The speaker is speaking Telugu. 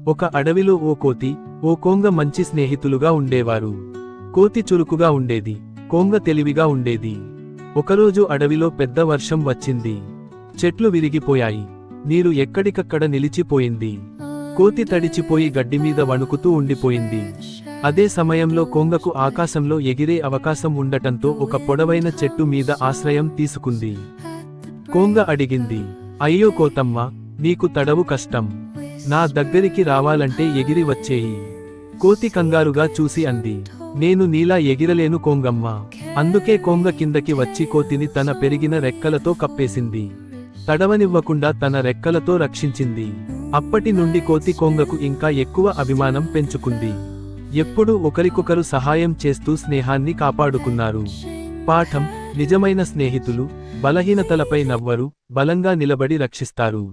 ఒక అడవిలో ఓ కోతి, ఓ కొంగ మంచి స్నేహితులుగా ఉండేవారు. కోతి చురుకుగా ఉండేది, కొంగ తెలివిగా ఉండేది. ఒకరోజు అడవిలో పెద్ద వర్షం వచ్చింది. చెట్లు విరిగిపోయాయి, నీరు ఎక్కడికక్కడ నిలిచిపోయింది. కోతి తడిచిపోయి గడ్డిమీద వణుకుతూ ఉండిపోయింది. అదే సమయంలో కొంగకు ఆకాశంలో ఎగిరే అవకాశం ఉండటంతో ఒక పొడవైన చెట్టు మీద ఆశ్రయం తీసుకుంది. కొంగ అడిగింది, అయ్యో కోతమ్మ, నీకు తడవు కష్టం, నా దగ్గరికి రావాలంటే ఎగిరి వచ్చేయి. కోతి కంగారుగా చూసి అంది, నేను నీలా ఎగిరలేను కొంగమ్మ. అందుకే కొంగ కిందకి వచ్చి కోతిని తన పెరిగిన రెక్కలతో కప్పేసింది. తడవనివ్వకుండా తన రెక్కలతో రక్షించింది. అప్పటి నుండి కోతి కొంగకు ఇంకా ఎక్కువ అభిమానం పెంచుకుంది. ఎప్పుడూ ఒకరికొకరు సహాయం చేస్తూ స్నేహాన్ని కాపాడుకున్నారు. పాఠం: నిజమైన స్నేహితులు బలహీనతలపై నవ్వరు, బలంగా నిలబడి రక్షిస్తారు.